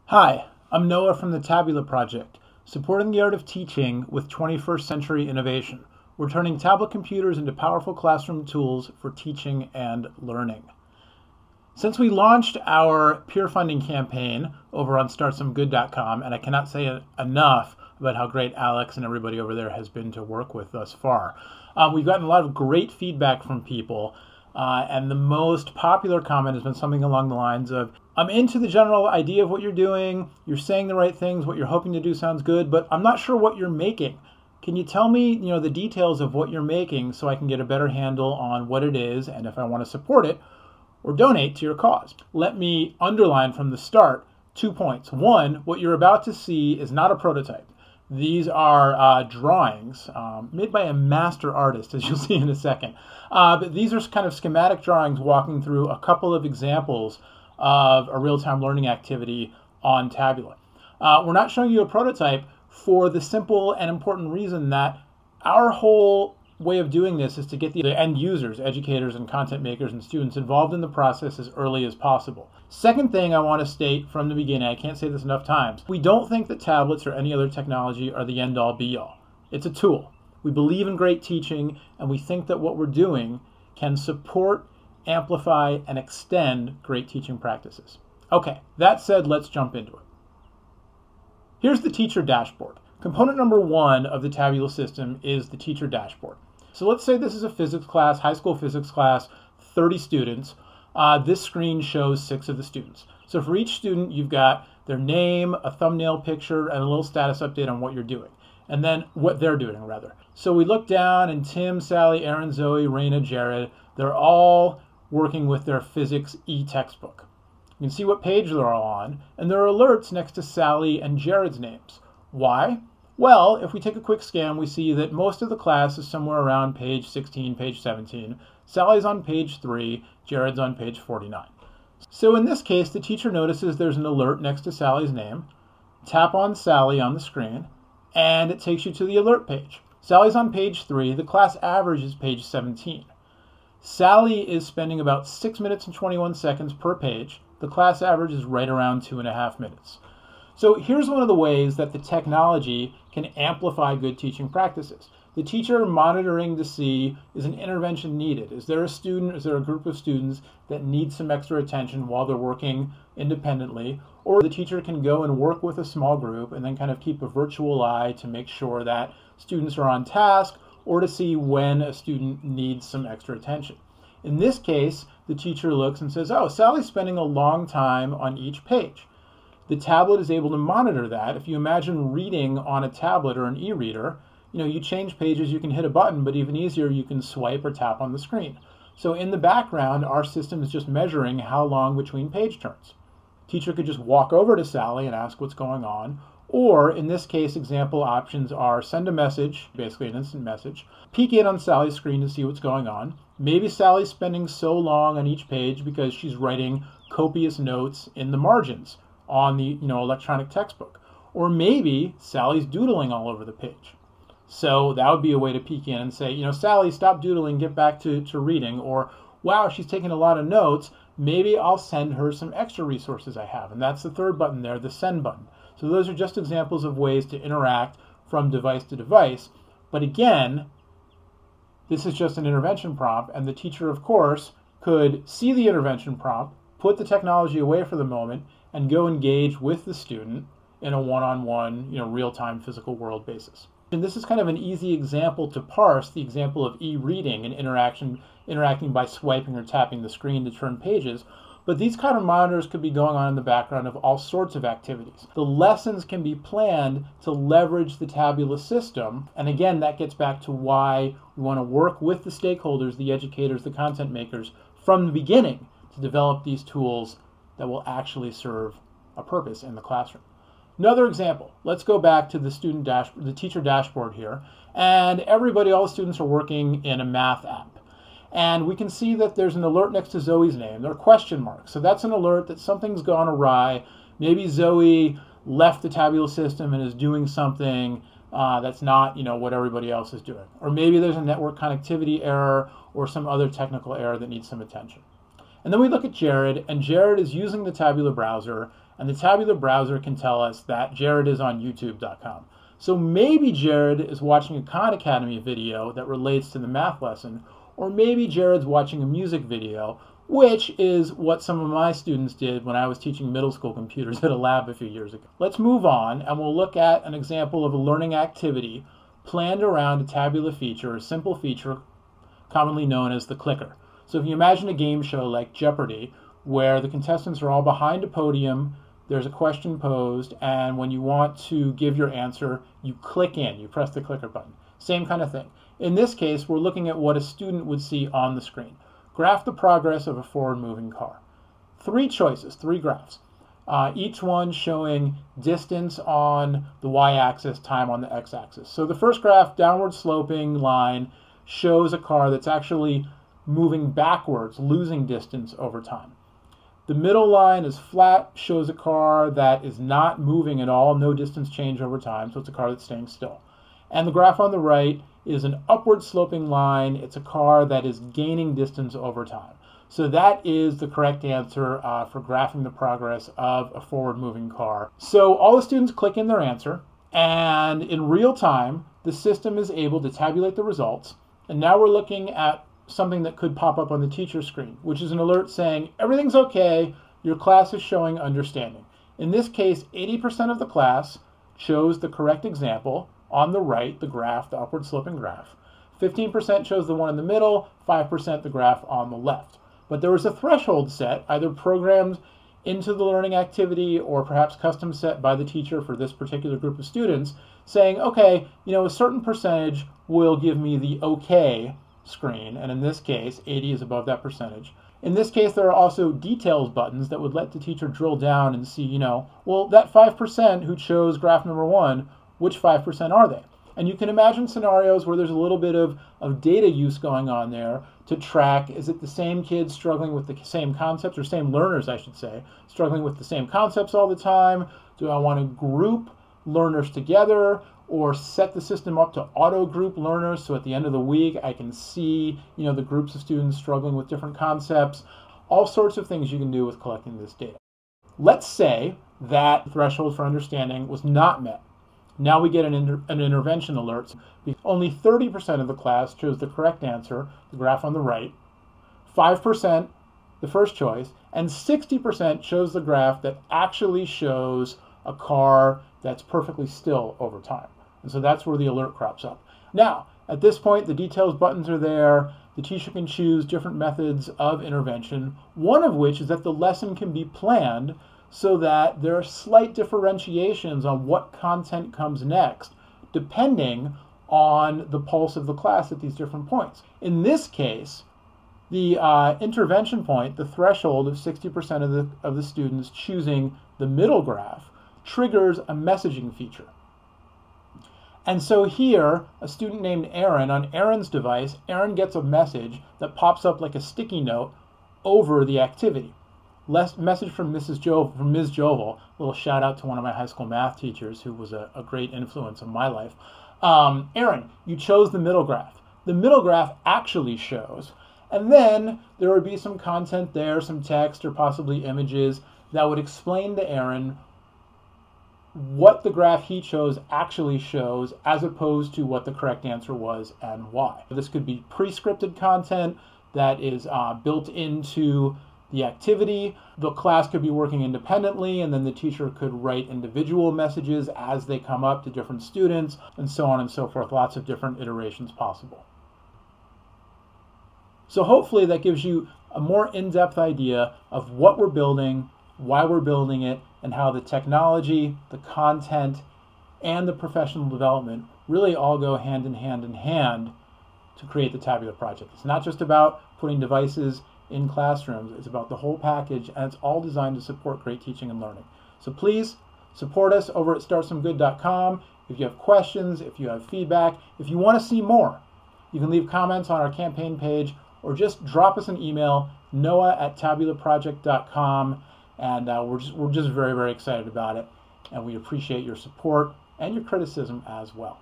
Hi, I'm Noah from the Tabula Project, supporting the art of teaching with 21st century innovation. We're turning tablet computers into powerful classroom tools for teaching and learning. Since we launched our peer funding campaign over on startsomegood.com, and I cannot say enough about how great Alex and everybody over there has been to work with thus far, we've gotten a lot of great feedback from people. And the most popular comment has been something along the lines of, I'm into the general idea of what you're doing, you're saying the right things, what you're hoping to do sounds good, but I'm not sure what you're making. Can you tell me, the details of what you're making so I can get a better handle on what it is and if I want to support it or donate to your cause? Let me underline from the start 2 points. One, what you're about to see is not a prototype. These are drawings made by a master artist, as you'll see in a second. But these are kind of schematic drawings walking through a couple of examples of a real-time learning activity on Tabula. We're not showing you a prototype for the simple and important reason that our whole way of doing this is to get the end users, educators and content makers and students involved in the process as early as possible. Second thing I want to state from the beginning, I can't say this enough times, we don't think that tablets or any other technology are the end-all be-all. It's a tool. We believe in great teaching, and we think that what we're doing can support, amplify, and extend great teaching practices. Okay, that said, let's jump into it. Here's the teacher dashboard. Component number one of the Tabula system is the teacher dashboard. So let's say this is a physics class, high school physics class, 30 students. This screen shows 6 of the students. So for each student, you've got their name, a thumbnail picture, and a little status update on what you're doing. And then what they're doing, rather. So we look down, and Tim, Sally, Aaron, Zoe, Raina, Jared, they're all working with their physics e-textbook. You can see what page they're all on, and there are alerts next to Sally and Jared's names. Why? Well, if we take a quick scan, we see that most of the class is somewhere around page 16, page 17. Sally's on page 3, Jared's on page 49. So in this case, the teacher notices there's an alert next to Sally's name. Tap on Sally on the screen, and it takes you to the alert page. Sally's on page 3, the class average is page 17. Sally is spending about 6 minutes and 21 seconds per page. The class average is right around 2.5 minutes. So here's one of the ways that the technology can amplify good teaching practices. The teacher monitoring to see, is an intervention needed? Is there a student, is there a group of students that need some extra attention while they're working independently? Or the teacher can go and work with a small group and then kind of keep a virtual eye to make sure that students are on task or to see when a student needs some extra attention. In this case, the teacher looks and says, oh, Sally's spending a long time on each page. The tablet is able to monitor that. If you imagine reading on a tablet or an e-reader, you change pages, you can hit a button, but even easier, you can swipe or tap on the screen. So in the background, our system is just measuring how long between page turns. Teacher could just walk over to Sally and ask what's going on, or in this case, example options are send a message, basically an instant message, peek in on Sally's screen to see what's going on. Maybe Sally's spending so long on each page because she's writing copious notes in the margins on the electronic textbook. Or maybe Sally's doodling all over the page. So that would be a way to peek in and say, Sally, stop doodling, get back to reading. Or, wow, she's taking a lot of notes. Maybe I'll send her some extra resources I have. And that's the third button there, the send button. So those are just examples of ways to interact from device to device. But again, this is just an intervention prompt. And the teacher, of course, could see the intervention prompt, put the technology away for the moment, and go engage with the student in a one-on-one, real-time physical world basis. And this is kind of an easy example to parse, the example of e-reading and interacting by swiping or tapping the screen to turn pages. But these kind of monitors could be going on in the background of all sorts of activities. The lessons can be planned to leverage the Tabula system. And again, that gets back to why we want to work with the stakeholders, the educators, the content makers from the beginning to develop these tools that will actually serve a purpose in the classroom. Another example, let's go back to the teacher dashboard here, and all the students are working in a math app. And we can see that there's an alert next to Zoe's name. There are question marks. So that's an alert that something's gone awry. Maybe Zoe left the Tabula system and is doing something that's not, what everybody else is doing. Or maybe there's a network connectivity error or some other technical error that needs some attention. And then we look at Jared, and Jared is using the Tabula browser, And the Tabula browser can tell us that Jared is on youtube.com. So maybe Jared is watching a Khan Academy video that relates to the math lesson, or maybe Jared's watching a music video, which is what some of my students did when I was teaching middle school computers at a lab a few years ago. Let's move on, and we'll look at an example of a learning activity planned around a Tabula feature, a simple feature commonly known as the clicker. So if you imagine a game show like Jeopardy, where the contestants are all behind a podium, there's a question posed, and when you want to give your answer, you click in, you press the clicker button. Same kind of thing. In this case, we're looking at what a student would see on the screen. Graph the progress of a forward-moving car. 3 choices, 3 graphs. Each one showing distance on the y-axis, time on the x-axis. So the first graph, downward sloping line, shows a car that's actually moving backwards, losing distance over time. The middle line is flat, shows a car that is not moving at all, no distance change over time, so it's a car that's staying still. And the graph on the right is an upward sloping line. It's a car that is gaining distance over time. So that is the correct answer for graphing the progress of a forward moving car. So all the students click in their answer, and in real time, the system is able to tabulate the results. And now we're looking at something that could pop up on the teacher's screen, which is an alert saying, everything's okay, your class is showing understanding. In this case, 80% of the class chose the correct example on the right, the graph, the upward sloping graph. 15% chose the one in the middle, 5% the graph on the left. But there was a threshold set, either programmed into the learning activity or perhaps custom set by the teacher for this particular group of students, saying, okay, a certain percentage will give me the okay screen, and in this case 80 is above that percentage. In this case, there are also details buttons that would let the teacher drill down and see, well, that 5% who chose graph number 1, which 5% are they? And you can imagine scenarios where there's a little bit of data use going on there to track, is it the same kids struggling with the same concepts, or same learners, I should say, struggling with the same concepts all the time? Do I want to group learners together, or set the system up to auto-group learners so at the end of the week I can see, the groups of students struggling with different concepts? All sorts of things you can do with collecting this data. Let's say that threshold for understanding was not met. Now we get an intervention alert. Only 30% of the class chose the correct answer, the graph on the right, 5% the first choice, and 60% chose the graph that actually shows a car that's perfectly still over time. And so that's where the alert crops up. Now, at this point, the details buttons are there. The teacher can choose different methods of intervention, one of which is that the lesson can be planned so that there are slight differentiations on what content comes next, depending on the pulse of the class at these different points. In this case, the intervention point, the threshold of 60% of the students choosing the middle graph, triggers a messaging feature. And so here, a student named Aaron, on Aaron's device, Aaron gets a message that pops up like a sticky note over the activity. Message from Ms. Jovel, a little shout out to one of my high school math teachers who was a great influence in my life. Aaron, you chose the middle graph. The middle graph actually shows, and then there would be some content there, some text or possibly images that would explain to Aaron what the graph he chose actually shows, as opposed to what the correct answer was and why. This could be pre-scripted content that is built into the activity. The class could be working independently, and then the teacher could write individual messages as they come up to different students, and so on and so forth. Lots of different iterations possible. So hopefully that gives you a more in-depth idea of what we're building, why we're building it, and how the technology, the content, and the professional development really all go hand in hand to create the Tabula Project. It's not just about putting devices in classrooms, it's about the whole package, and it's all designed to support great teaching and learning. So please support us over at startsomegood.com. If you have questions, if you have feedback, if you want to see more, you can leave comments on our campaign page or just drop us an email, noah@tabulaproject.com. And we're just very, very excited about it. And we appreciate your support and your criticism as well.